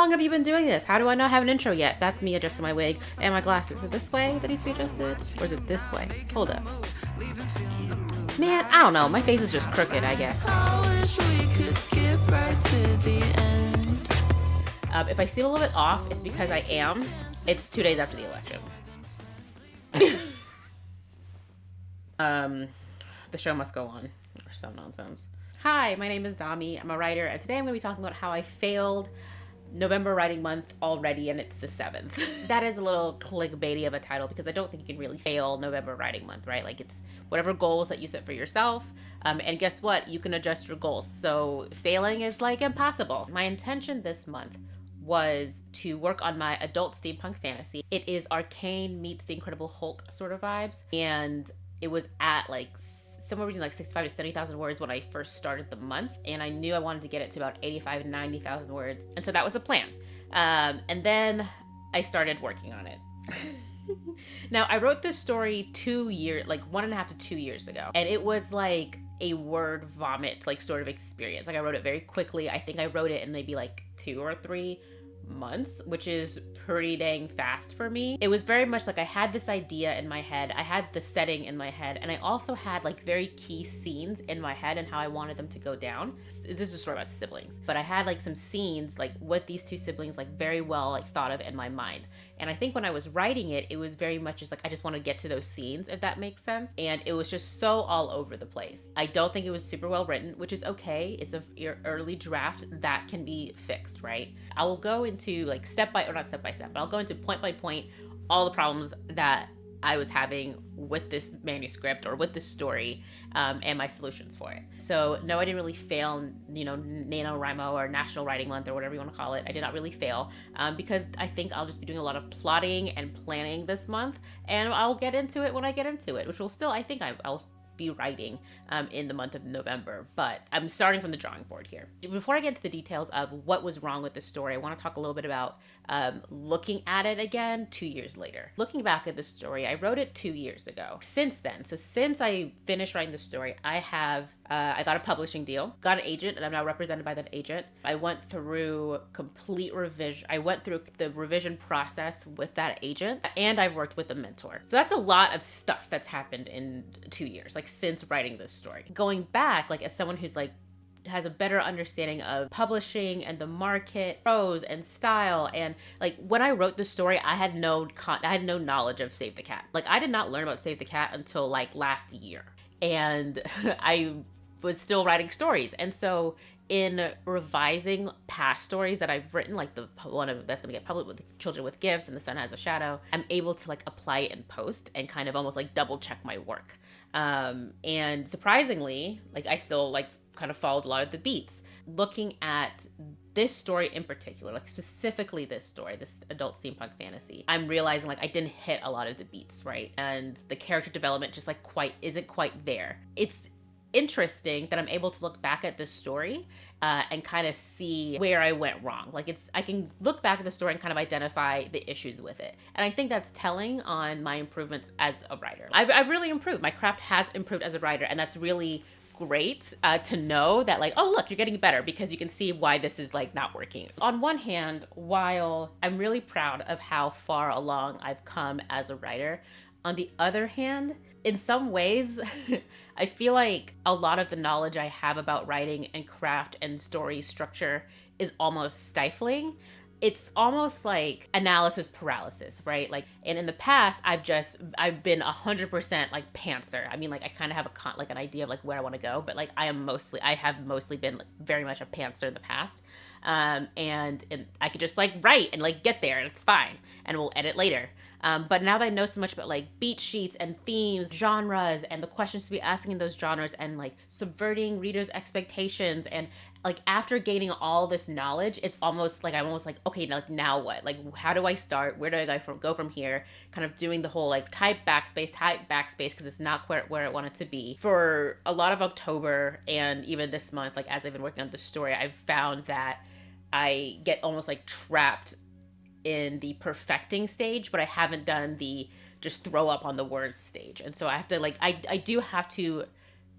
long have you been doing this? How do I not have an intro yet? That's me adjusting my wig and my glasses. Is it this way that needs to be adjusted? Or is it this way? Hold up. Man, I don't know. My face is just crooked, I guess. If I seem a little bit off, it's because I am. It's 2 days after the election. The show must go on, or some nonsense. Hi, my name is Dami. I'm a writer, and today I'm going to be talking about how I failed November writing month already, and it's the 7th. That is a little clickbaity of a title because I don't think you can really fail November writing month, right? Like, it's whatever goals that you set for yourself, and guess what? You can adjust your goals. So failing is like impossible. My intention this month was to work on my adult steampunk fantasy. It is Arcane meets the Incredible Hulk sort of vibes, and it was at like somewhere between like 65 to 70,000 words when I first started the month, and I knew I wanted to get it to about 85 to 90,000 words, and so that was the plan. And then I started working on it. Now, I wrote this story 1.5 to 2 years ago, and it was like a word vomit like sort of experience. Like, I wrote it very quickly. I think I wrote it in maybe like 2 or 3 months, which is pretty dang fast for me. It was very much like I had this idea in my head, I had the setting in my head, and I also had like very key scenes in my head and how I wanted them to go down. This is sort of about siblings, but I had like some scenes like with these two siblings like very well like thought of in my mind. And I think when I was writing it, it was very much just like I just want to get to those scenes, if that makes sense. And it was just so all over the place. I don't think it was super well written, which is okay. It's an early draft that can be fixed, right? I will go into like not step by step, but I'll go into point by point all the problems that I was having with this manuscript or with this story, and my solutions for it. So no, I didn't really fail, NaNoWrimo or National Writing Month or whatever you want to call it. I did not really fail, because I think I'll just be doing a lot of plotting and planning this month, and I'll get into it when I get into it, which will still, I think I'll be writing in the month of November, but I'm starting from the drawing board here. Before I get into the details of what was wrong with this story, I want to talk a little bit about looking at it again 2 years later. Looking back at the story, I wrote it 2 years ago. Since then, so since I finished writing the story, I got a publishing deal, got an agent, and I'm now represented by that agent. I went through complete revision. I went through the revision process with that agent, and I've worked with a mentor. So that's a lot of stuff that's happened in 2 years, like since writing this story. Going back, like as someone who's like has a better understanding of publishing and the market, prose and style, and like when I wrote the story, I had no knowledge of Save the Cat. Like, I did not learn about Save the Cat until like last year, and I was still writing stories. And so in revising past stories that I've written, like the one that's going to get published with Children with Gifts and The Sun Has a Shadow, I'm able to like apply it in post and kind of almost like double check my work. And surprisingly, like I still like kind of followed a lot of the beats. Looking at this story in particular, like specifically this story, this adult steampunk fantasy, I'm realizing like I didn't hit a lot of the beats, right? And the character development just like isn't quite there. It's interesting that I'm able to look back at this story and kind of see where I went wrong. Like, I can look back at the story and kind of identify the issues with it. And I think that's telling on my improvements as a writer. I've really improved. My craft has improved as a writer, and that's really great to know that like, oh look, you're getting better, because you can see why this is like not working. On one hand, while I'm really proud of how far along I've come as a writer, on the other hand, in some ways, I feel like a lot of the knowledge I have about writing and craft and story structure is almost stifling. It's almost like analysis paralysis, right? Like, and in the past, I've been 100% like pantser. I mean, like I kind of have an idea of like where I want to go, but like I have mostly been like very much a pantser in the past. And I could just like write and like get there and it's fine, and we'll edit later. But now that I know so much about like beat sheets and themes, genres, and the questions to be asking in those genres, and like subverting readers' expectations, and like after gaining all this knowledge, it's almost like I'm almost like, okay, now what? Like, how do I start? Where do I go from here? Kind of doing the whole like type backspace because it's not quite where I want it to be. For a lot of October and even this month, like as I've been working on this story, I've found that I get almost like trapped in the perfecting stage, but I haven't done the just throw up on the words stage. And so I have to like, I do have to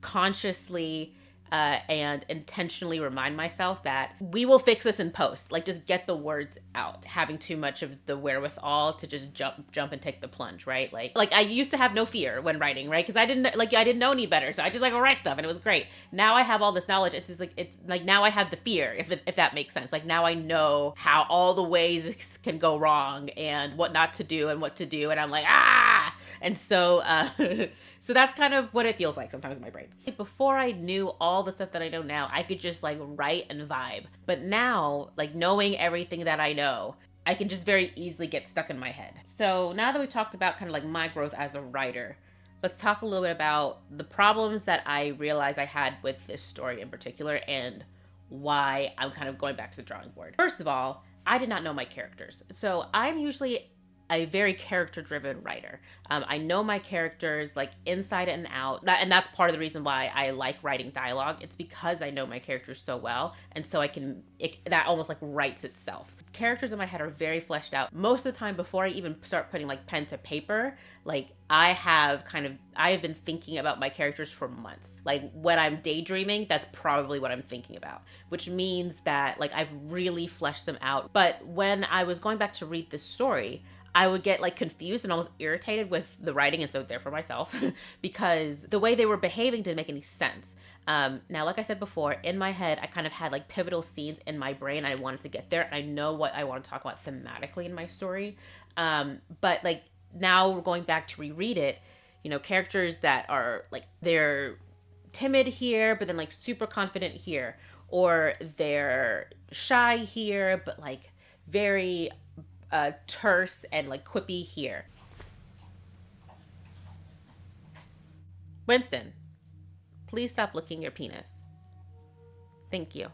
consciously and intentionally remind myself that we will fix this in post. Like, just get the words out. Having too much of the wherewithal to just jump and take the plunge, right? Like I used to have no fear when writing, right? Because I didn't know any better, so I just like write stuff, and it was great. Now I have all this knowledge. It's just like now I have the fear, if that makes sense. Like, now I know how all the ways it can go wrong and what not to do and what to do, and I'm like, ah. And so so that's kind of what it feels like sometimes in my brain. Before I knew all the stuff that I know now, I could just like write and vibe. But now, like, knowing everything that I know, I can just very easily get stuck in my head. So now that we've talked about kind of like my growth as a writer, let's talk a little bit about the problems that I realized I had with this story in particular and why I'm kind of going back to the drawing board. First of all, I did not know my characters. So I'm usually a very character-driven writer. I know my characters like inside and out, and that's part of the reason why I like writing dialogue. It's because I know my characters so well, and so that almost like writes itself. Characters in my head are very fleshed out. Most of the time, before I even start putting like pen to paper, like I have been thinking about my characters for months. Like, when I'm daydreaming, that's probably what I'm thinking about, which means that like I've really fleshed them out. But when I was going back to read this story, I would get like confused and almost irritated with the writing, and so therefore myself, because the way they were behaving didn't make any sense. Now, like I said before, in my head, I kind of had like pivotal scenes in my brain. I wanted to get there, and I know what I want to talk about thematically in my story. But like now we're going back to reread it, you know, characters that are like, they're timid here, but then like super confident here, or they're shy here, but like very terse and like quippy here. Winston, please stop licking your penis. Thank you.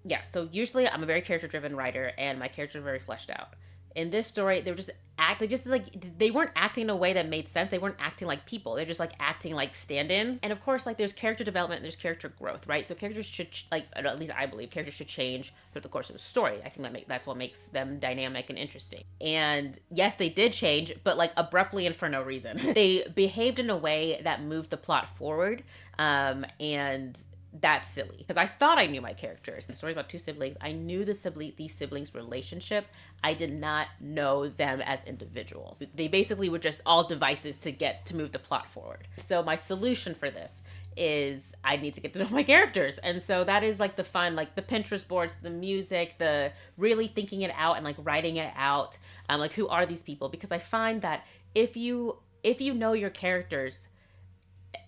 Yeah, so usually I'm a very character-driven writer, and my characters are very fleshed out. In this story, they weren't acting in a way that made sense. They weren't acting like people. They're just like acting like stand-ins. And of course, like, there's character development and there's character growth, right? So characters should, like, at least I believe, characters should change throughout the course of the story. I think that's what makes them dynamic and interesting. And yes, they did change, but like abruptly and for no reason. They behaved in a way that moved the plot forward, and that's silly, because I thought I knew my characters. The story's about two siblings. I knew these siblings' relationship. I did not know them as individuals. They basically were just all devices to move the plot forward. So my solution for this is I need to get to know my characters. And so that is like the fun, like the Pinterest boards, the music, the really thinking it out and like writing it out. Like, who are these people? Because I find that if you know your characters,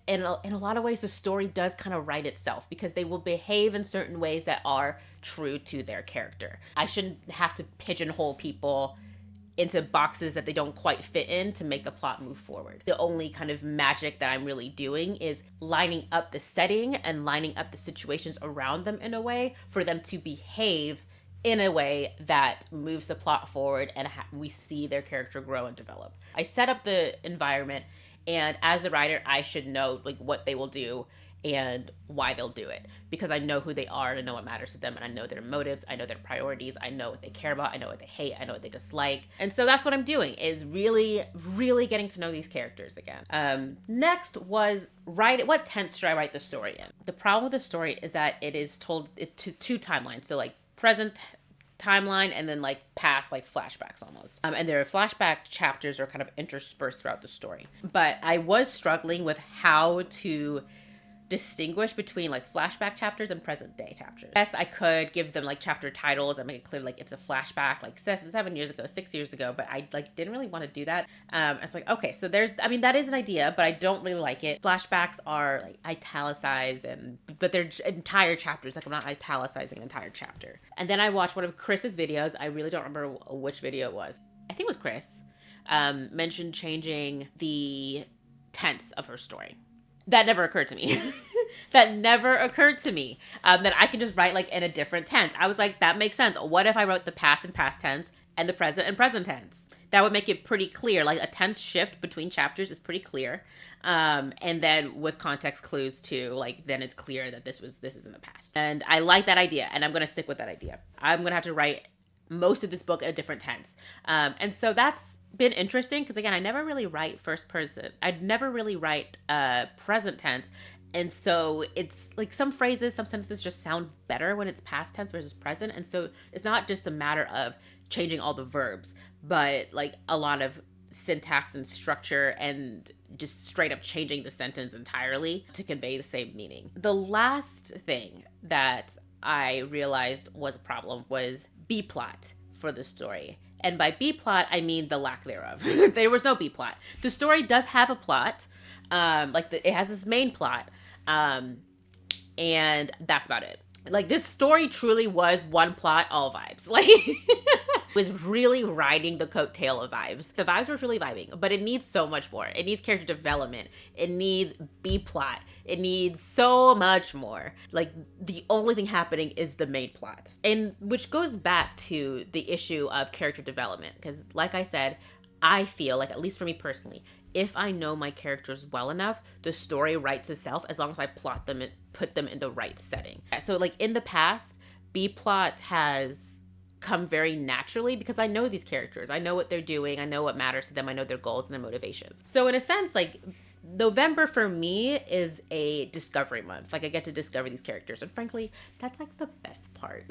in a lot of ways, the story does kind of write itself, because they will behave in certain ways that are true to their character. I shouldn't have to pigeonhole people into boxes that they don't quite fit in to make the plot move forward. The only kind of magic that I'm really doing is lining up the setting and lining up the situations around them in a way for them to behave in a way that moves the plot forward, and we see their character grow and develop. I set up the environment, and as a writer, I should know like what they will do and why they'll do it, because I know who they are, and I know what matters to them, and I know their motives, I know their priorities, I know what they care about, I know what they hate, I know what they dislike. And so that's what I'm doing, is really, really getting to know these characters again. Next was what tense should I write the story in? The problem with the story is that it's two timelines. So like present timeline and then like past, like flashbacks almost. And their flashback chapters are kind of interspersed throughout the story. But I was struggling with how to distinguish between like flashback chapters and present day chapters. Yes, I could give them like chapter titles and make it clear like it's a flashback like 7 years ago, 6 years ago, but I like didn't really want to do that. It's like, okay, so that is an idea, but I don't really like it. Flashbacks are like italicized, but they're entire chapters. Like, I'm not italicizing an entire chapter. And then I watched one of Chris's videos. I really don't remember which video it was. I think it was Chris. Mentioned changing the tense of her story. That never occurred to me. That never occurred to me. That I can just write like in a different tense. I was like, that makes sense. What if I wrote the past and past tense and the present and present tense? That would make it pretty clear. Like, a tense shift between chapters is pretty clear. And then with context clues too, like, then it's clear that this is in the past. And I like that idea, and I'm going to stick with that idea. I'm going to have to write most of this book in a different tense. And so that's been interesting, because again, I never really write first person. I'd never really write present tense, And so it's like some phrases, some sentences just sound better when it's past tense versus present. And so it's not just a matter of changing all the verbs, but like a lot of syntax and structure and just straight up changing the sentence entirely to convey the same meaning. The last thing that I realized was a problem was B-plot for the story. And by B-plot, I mean the lack thereof. There was no B-plot. The story does have a plot. It has this main plot. And that's about it. Like, this story truly was one plot, all vibes. Like, was really riding the coattail of vibes. The vibes were truly vibing, but it needs so much more. It needs character development. It needs B-plot. It needs so much more. Like, the only thing happening is the main plot. And which goes back to the issue of character development. Because like I said, I feel like, at least for me personally, if I know my characters well enough, the story writes itself as long as I plot them and put them in the right setting. So like in the past, B-plot has come very naturally because I know these characters. I know what they're doing. I know what matters to them. I know their goals and their motivations. So in a sense, like, November for me is a discovery month. Like, I get to discover these characters. And frankly, that's like the best part.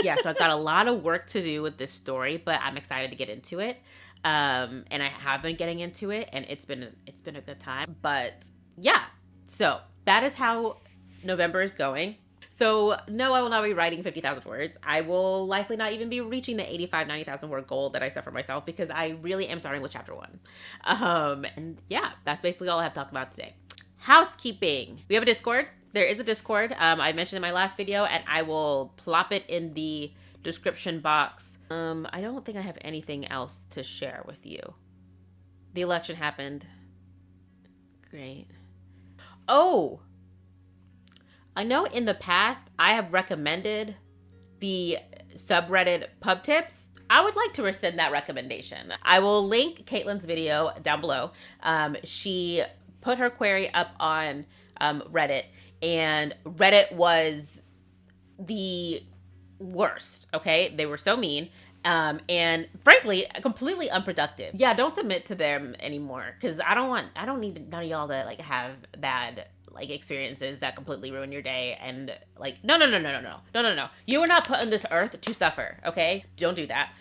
Yeah, so I've got a lot of work to do with this story, but I'm excited to get into it. And I have been getting into it, and it's been a good time. But yeah, so that is how November is going. So no, I will not be writing 50,000 words. I will likely not even be reaching the 90,000 word goal that I set for myself because I really am starting with chapter 1. And yeah, that's basically all I have to talk about today. Housekeeping. We have a Discord. There is a Discord. I mentioned in my last video, and I will plop it in the description box. I don't think I have anything else to share with you. The election happened. Great. Oh, I know in the past I have recommended the subreddit pub tips. I would like to rescind that recommendation. I will link Caitlin's video down below. She put her query up on Reddit, and Reddit was the worst, okay? They were so mean. And frankly, completely unproductive. Yeah, don't submit to them anymore, because I don't need none of y'all to like have bad like experiences that completely ruin your day. And like, no. You were not put on this earth to suffer, okay? Don't do that.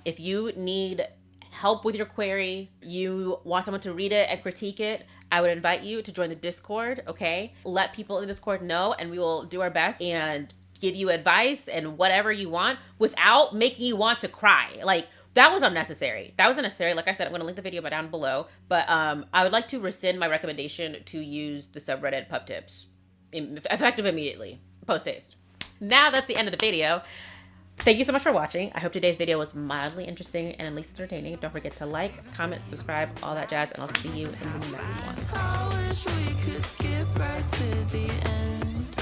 If you need help with your query, you want someone to read it and critique it, I would invite you to join the Discord, okay? Let people in the Discord know, and we will do our best and give you advice and whatever you want without making you want to cry. Like, that was unnecessary. That was unnecessary. Like I said, I'm going to link the video down below. But I would like to rescind my recommendation to use the subreddit pub tips. Effective immediately. Post haste. Now that's the end of the video. Thank you so much for watching. I hope today's video was mildly interesting and at least entertaining. Don't forget to like, comment, subscribe, all that jazz, and I'll see you in the next one. I wish we could skip right to the end.